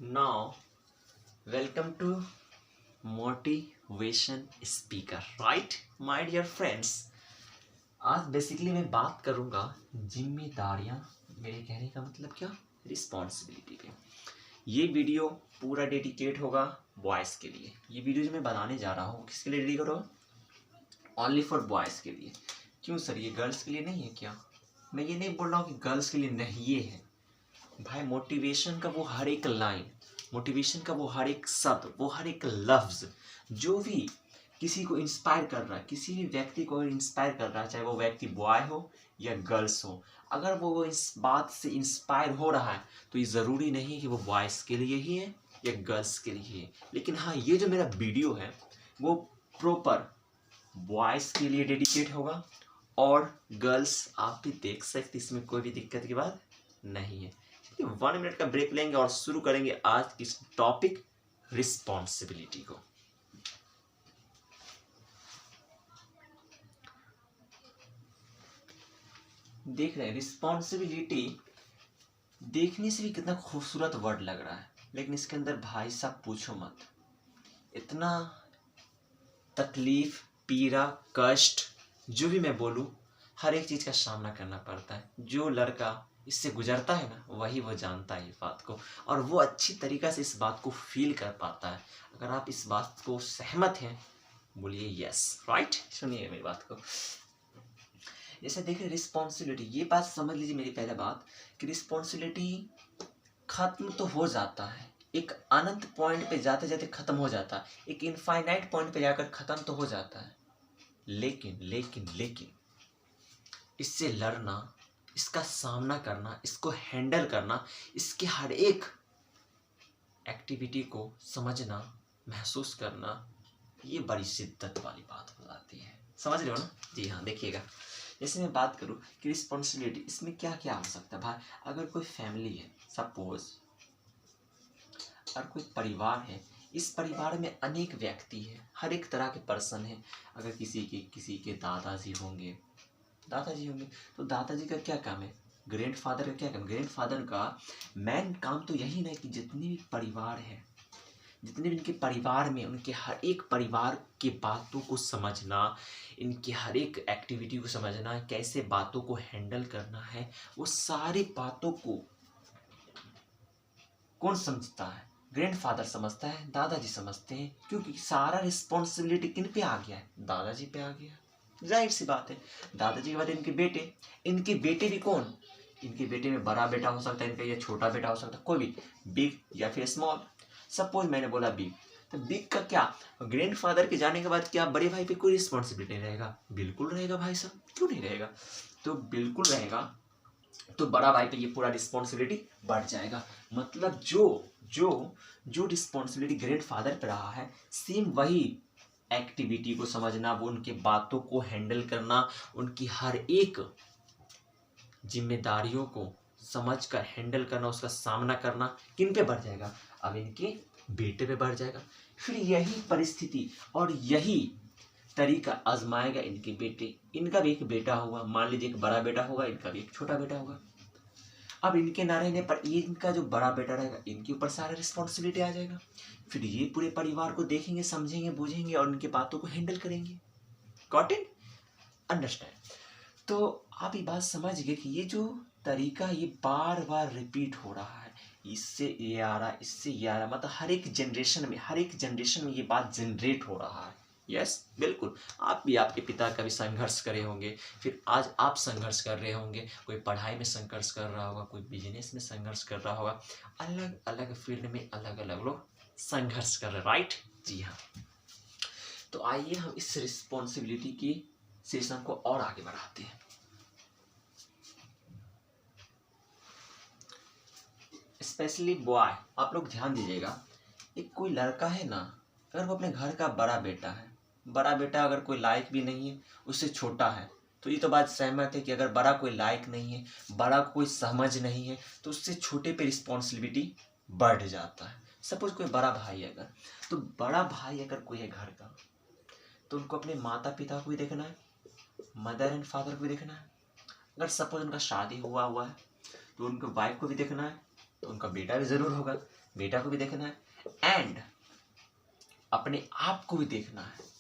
Now, welcome to motivation speaker right my dear friends. आज basically मैं बात करूंगा जिम्मेदारियां, मेरे कहने का मतलब क्या, रिस्पॉन्सिबिलिटी पे। ये वीडियो पूरा डेडिकेट होगा बॉयज़ के लिए। ये वीडियो जो मैं बनाने जा रहा हूँ किसके लिए डेडिकेट होगा? ओनली फॉर बॉयज़ के लिए। क्यों सर, ये गर्ल्स के लिए नहीं है क्या? मैं ये नहीं बोल रहा हूँ कि गर्ल्स के लिए नहीं, ये है भाई। मोटिवेशन का वो हर एक लाइन, मोटिवेशन का वो हर एक शब्द, वो हर एक लफ्ज जो भी किसी को इंस्पायर कर रहा है, किसी भी व्यक्ति को इंस्पायर कर रहा है, चाहे वो व्यक्ति बॉय हो या गर्ल्स हो, अगर वो इस बात से इंस्पायर हो रहा है तो ये ज़रूरी नहीं कि वो बॉयज़ के लिए ही है या गर्ल्स के लिए है। लेकिन हाँ, ये जो मेरा वीडियो है वो प्रॉपर बॉयज़ के लिए डेडिकेट होगा और गर्ल्स आप भी देख सकते, इसमें कोई भी दिक्कत की बात नहीं है। 1 मिनट का ब्रेक लेंगे और शुरू करेंगे आज की टॉपिक रिस्पॉन्सिबिलिटी को। देख रहे हैं रिस्पॉन्सिबिलिटी, देखने से भी कितना खूबसूरत वर्ड लग रहा है, लेकिन इसके अंदर भाई साहब पूछो मत, इतना तकलीफ, पीड़ा, कष्ट, जो भी मैं बोलूँ, हर एक चीज़ का सामना करना पड़ता है। जो लड़का इससे गुजरता है ना, वही वो जानता है इस बात को, और वो अच्छी तरीक़ा से इस बात को फील कर पाता है। अगर आप इस बात को सहमत हैं बोलिए यस, राइट। सुनिए मेरी बात को। जैसे देखिए रिस्पॉन्सिबिलिटी, ये बात समझ लीजिए मेरी पहले बात, कि रिस्पॉन्सिबिलिटी खत्म तो हो जाता है, एक अनंत पॉइंट पे जाते जाते खत्म हो जाता है, एक इनफाइनाइट पॉइंट पे जाकर खत्म तो हो जाता है। लेकिन लेकिन लेकिन इससे लड़ना, इसका सामना करना, इसको हैंडल करना, इसके हर एक एक्टिविटी को समझना, महसूस करना, ये बड़ी शिद्दत वाली बात हो जाती है। समझ रहे हो ना? जी हाँ, देखिएगा जैसे मैं बात करूँ कि रिस्पॉन्सिबिलिटी इसमें क्या क्या हो सकता है भाई। अगर कोई फैमिली है, सपोज और कोई परिवार है, इस परिवार में अनेक व्यक्ति हैं, हर एक तरह के पर्सन हैं। अगर किसी के दादाजी होंगे, तो दादाजी का क्या काम है, ग्रैंडफादर का क्या काम, ग्रैंडफादर का मेन काम तो यही ना कि जितने भी परिवार है, जितने भी इनके परिवार में, उनके हर एक परिवार की बातों को समझना, इनकी हर एक एक्टिविटी को समझना, कैसे बातों को हैंडल करना है, वो सारी बातों को कौन समझता है? ग्रैंडफादर समझता है, दादाजी समझते हैं, क्योंकि सारा रिस्पॉन्सिबिलिटी किन पे आ गया है? दादाजी पे आ गया। जाहिर सी बात है। दादाजी के बाद इनके बेटे भी कौन? इनके बेटे में बड़ा बेटा हो सकता है इनका, या छोटा बेटा हो सकता है, कोई भी, बिग या फिर स्मॉल। सपोज मैंने बोला बिग, तो बिग का क्या, ग्रैंडफादर के जाने के बाद क्या बड़े भाई पे कोई रिस्पॉन्सिबिलिटी नहीं रहेगा? बिल्कुल रहेगा भाई साहब, क्यों नहीं रहेगा? तो बिल्कुल रहेगा। तो बड़ा भाई पे ये पूरा रिस्पॉन्सिबिलिटी बढ़ जाएगा। मतलब जो जो जो रिस्पॉन्सिबिलिटी ग्रैंडफादर पे रहा है, सेम वही एक्टिविटी को समझना, वो उनके बातों को हैंडल करना, उनकी हर एक जिम्मेदारियों को समझकर हैंडल करना, उसका सामना करना किन पे बढ़ जाएगा? अब इनके बेटे पे बढ़ जाएगा। फिर यही परिस्थिति और यही तरीका आजमाएगा इनके बेटे। इनका भी एक बेटा होगा, मान लीजिए एक बड़ा बेटा होगा, इनका भी एक छोटा बेटा होगा। अब इनके ना रहने पर इनका जो बड़ा बेटा रहेगा, इनके ऊपर सारा रिस्पॉन्सिबिलिटी आ जाएगा। फिर ये पूरे परिवार को देखेंगे, समझेंगे, बूझेंगे और उनकी बातों को हैंडल करेंगे। Got it? अंडरस्टैंड? तो आप ये बात समझ गए कि ये जो तरीका ये बार बार रिपीट हो रहा है, इससे ये आ रहा, इससे ये आ रहा, मतलब हर एक जनरेशन में ये बात जनरेट हो रहा है। यस, बिल्कुल। आप भी आपके पिता का भी संघर्ष करे होंगे, फिर आज आप संघर्ष कर रहे होंगे, कोई पढ़ाई में संघर्ष कर रहा होगा, कोई बिजनेस में संघर्ष कर रहा होगा, अलग अलग फील्ड में अलग अलग लोग संघर्ष कर रहे हैं, राइट? जी हाँ। तो आइए हम इस रिस्पॉन्सिबिलिटी की सेशन को और आगे बढ़ाते हैं। स्पेशली बॉय, आप लोग ध्यान दीजिएगा, एक कोई लड़का है ना, अगर वो अपने घर का बड़ा बेटा है, बड़ा बेटा अगर कोई लायक भी नहीं है, उससे छोटा है, तो ये तो बात सहमत है कि अगर बड़ा कोई लायक नहीं है, बड़ा कोई समझ नहीं है, तो उससे छोटे पे रिस्पॉन्सिबिलिटी बढ़ जाता है। सपोज कोई बड़ा भाई है अगर, तो बड़ा भाई अगर कोई है घर का, तो उनको अपने माता पिता को भी देखना है, मदर एंड फादर को भी देखना है। अगर सपोज उनका शादी हुआ है तो उनके वाइफ को भी देखना है, तो उनका बेटा भी ज़रूर होगा, बेटा को भी देखना है, एंड अपने आप को भी देखना है,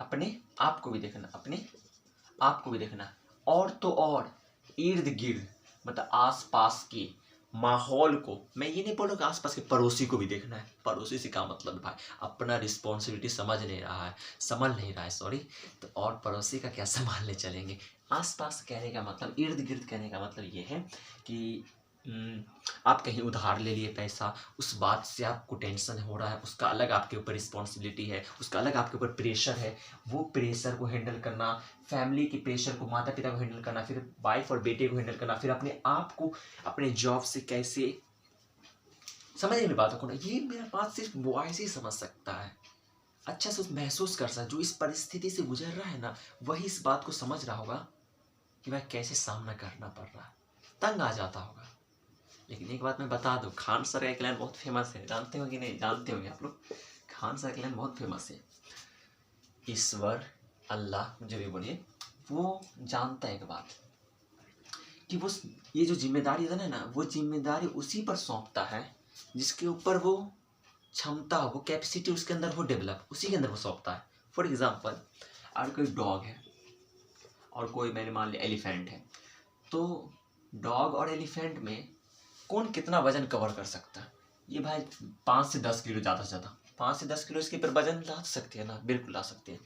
अपने आप को भी देखना, अपने आप को भी देखना, और तो और इर्द गिर्द मतलब आस पास के माहौल को, मैं ये नहीं बोलूँगा आसपास के पड़ोसी को भी देखना है। पड़ोसी से क्या मतलब है भाई, अपना रिस्पॉन्सिबिलिटी समझ नहीं रहा है, संभल नहीं रहा है, सॉरी, तो और पड़ोसी का क्या संभालने चलेंगे। आसपास कहने का मतलब, इर्द गिर्द कहने का मतलब ये है कि आप कहीं उधार ले लिए पैसा, उस बात से आपको टेंशन हो रहा है, उसका अलग आपके ऊपर रिस्पॉन्सिबिलिटी है, उसका अलग आपके ऊपर प्रेशर है, वो प्रेशर को हैंडल करना, फैमिली के प्रेशर को, माता पिता को हैंडल करना, फिर वाइफ और बेटे को हैंडल करना, फिर अपने आप को अपने जॉब से कैसे, समझ मेरी बातों को ना, ये मेरा बात सिर्फ वॉइस ही समझ सकता है, अच्छा से महसूस कर सकता, जो इस परिस्थिति से गुजर रहा है ना, वही इस बात को समझ रहा होगा कि वह कैसे सामना करना पड़ रहा है, तंग आ जाता होगा। लेकिन एक बात मैं बता दूं, खान सर का एक लाइन बहुत फेमस है, जानते हो कि नहीं, जानते होंगे आप लोग, खान सर का लाइन बहुत फेमस है, ईश्वर, अल्लाह, जो भी बोलिए, वो जानता है एक बात कि वो ये जो जिम्मेदारी है ना, वो जिम्मेदारी उसी पर सौंपता है जिसके ऊपर वो क्षमता, वो कैपेसिटी उसके अंदर हो डेवलप, उसी के अंदर वो सौंपता है। फॉर एग्जाम्पल, अगर कोई डॉग है और कोई, मैंने मान लिया एलिफेंट है, तो डॉग और एलिफेंट में कौन कितना वजन कवर कर सकता है, ये भाई 5 से 10 किलो, ज़्यादा से ज़्यादा 5 से 10 किलो इसके ऊपर वजन ला सकती है ना, बिल्कुल ला सकते हैं,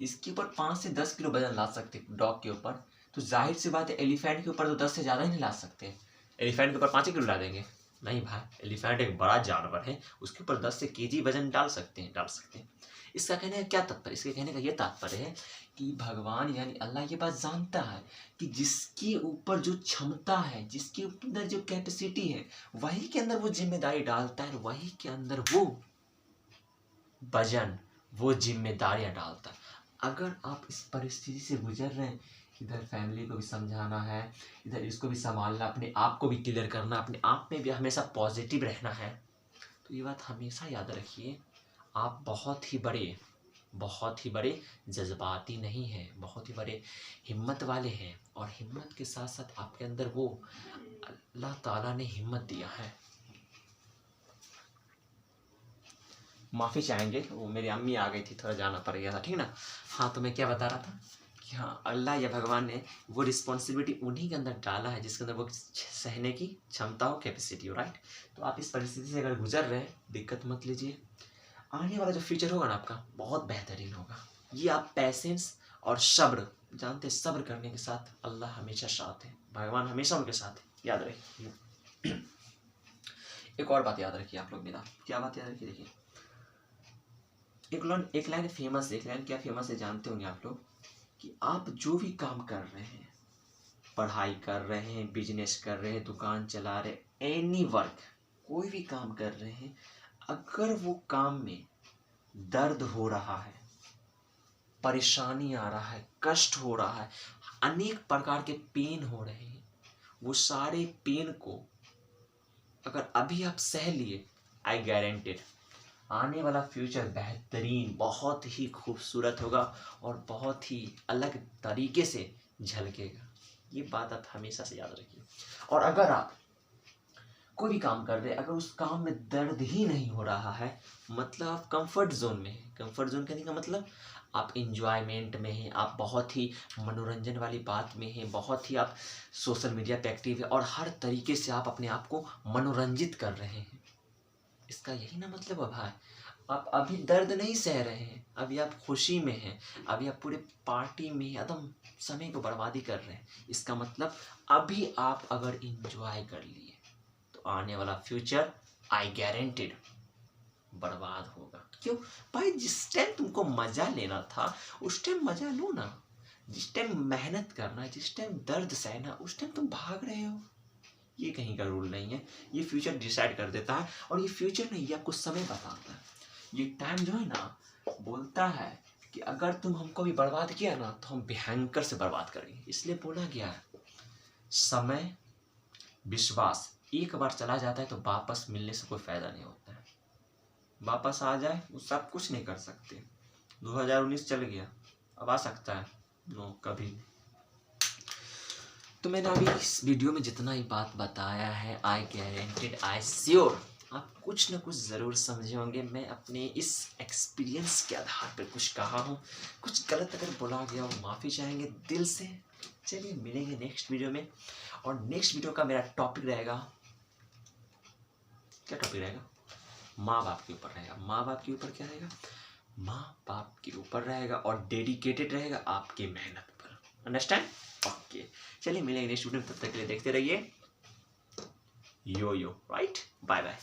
इसके ऊपर 5 से 10 किलो वजन ला सकते हैं डॉग के ऊपर, तो जाहिर सी बात है एलिफेंट के ऊपर तो 10 से ज़्यादा ही नहीं ला सकते। एलिफेंट के ऊपर 5 किलो ला देंगे, नहीं भाई, एलिफेंट एक बड़ा जानवर है, उसके ऊपर 10 से केजी वजन डाल सकते हैं, डाल सकते हैं। इसका कहने का क्या तात्पर्य, इसके कहने का ये तात्पर्य है कि भगवान यानी अल्लाह ये बात जानता है कि जिसके ऊपर जो क्षमता है, जिसके अंदर जो कैपेसिटी है, वही के अंदर वो जिम्मेदारी डालता है, वही के अंदर वो वजन, वो जिम्मेदारियां डालता है। अगर आप इस परिस्थिति से गुजर रहे हैं, इधर फैमिली को भी समझाना है, इधर इसको भी संभालना, अपने आप को भी क्लियर करना, अपने आप में भी हमेशा पॉजिटिव रहना है, तो ये बात हमेशा याद रखिए, आप बहुत ही बड़े जज्बाती नहीं हैं, बहुत ही बड़े हिम्मत वाले हैं, और हिम्मत के साथ साथ आपके अंदर वो अल्लाह ताला ने हिम्मत दिया है। माफ़ी चाहेंगे, वो मेरी अम्मी आ गई थी, थोड़ा जाना पड़ गया था, ठीक ना। हाँ, तो मैं क्या बता रहा था कि हाँ, अल्लाह या भगवान ने वो रिस्पॉन्सिबिलिटी उन्हीं के अंदर डाला है जिसके अंदर वो सहने की क्षमता हो, कैपेसिटी हो, राइट। तो आप इस परिस्थिति से अगर गुजर रहे हैं, दिक्कत मत लीजिए, आने वाला जो फ्यूचर होगा ना आपका, बहुत बेहतरीन होगा। ये आप पैसेंस और सब्र, जानते हैं सब्र करने के साथ अल्लाह हमेशा साथ है, भगवान हमेशा उनके साथ है, याद रखिए। एक और बात याद रखिए आप लोग मेरा, क्या बात याद रखिए, देखिए एक लाइन फेमस है, एक लाइन क्या फेमस है जानते होंगे आप लोग, कि आप जो भी काम कर रहे हैं, पढ़ाई कर रहे हैं, बिजनेस कर रहे हैं, दुकान चला रहे, एनी वर्क, कोई भी काम कर रहे हैं, अगर वो काम में दर्द हो रहा है, परेशानी आ रहा है, कष्ट हो रहा है, अनेक प्रकार के पेन हो रहे हैं, वो सारे पेन को अगर अभी आप सह लिए, आई गारंटेड आने वाला फ्यूचर बेहतरीन, बहुत ही खूबसूरत होगा और बहुत ही अलग तरीके से झलकेगा। ये बात आप हमेशा से याद रखिए। और अगर आप कोई भी काम कर रहे हैं, अगर उस काम में दर्द ही नहीं हो रहा है, मतलब आप कंफर्ट जोन में हैं। कंफर्ट जोन कहने का मतलब आप इंजॉयमेंट में हैं, आप बहुत ही मनोरंजन वाली बात में हैं, बहुत ही आप सोशल मीडिया पे एक्टिव है और हर तरीके से आप अपने आप को मनोरंजित कर रहे हैं। इसका यही ना मतलब है भाई, आप अभी दर्द नहीं सह रहे हैं, अभी आप खुशी में हैं, अभी आप पूरे पार्टी में एकदम समय को बर्बादी कर रहे हैं। इसका मतलब अभी आप अगर इंजॉय कर लिए तो आने वाला फ्यूचर आई गारंटेड बर्बाद होगा। क्यों भाई, जिस टाइम तुमको मजा लेना था उस टाइम मजा लो ना, जिस टाइम मेहनत करना है, जिस टाइम दर्द सहना, उस टाइम तुम भाग रहे हो। ये कहीं का रूल नहीं है, ये फ्यूचर डिसाइड कर देता है। और ये फ्यूचर नहीं, ये आपको समय बताता है। ये टाइम जो है ना, बोलता है कि अगर तुम हमको भी बर्बाद किया ना तो हम भयंकर से बर्बाद करेंगे। इसलिए बोला गया है, समय, विश्वास एक बार चला जाता है तो वापस मिलने से कोई फायदा नहीं होता है। वापस आ जाए वो सब कुछ नहीं कर सकते। 2019 चल गया, अब आ सकता है? नो, कभी नहीं। तो मैंने अभी इस वीडियो में जितना ही बात बताया है, आई गारंटेड, आई श्योर आप कुछ ना कुछ ज़रूर समझे होंगे। मैं अपने इस एक्सपीरियंस के आधार पर कुछ कहा हूँ, कुछ गलत अगर बोला गया हो माफ़ी चाहेंगे दिल से। चलिए मिलेंगे नेक्स्ट वीडियो में, और नेक्स्ट वीडियो का मेरा टॉपिक रहेगा, क्या टॉपिक रहेगा? माँ बाप के ऊपर रहेगा। माँ बाप के ऊपर क्या रहेगा? माँ बाप के ऊपर रहेगा, और डेडिकेटेड रहेगा आपके मेहनत पर। अंडरस्टैंड? ओके, चलिए मिलेंगे नेक्स्ट वीडियो में, तब तक के लिए देखते रहिए yo yo, right? Bye bye.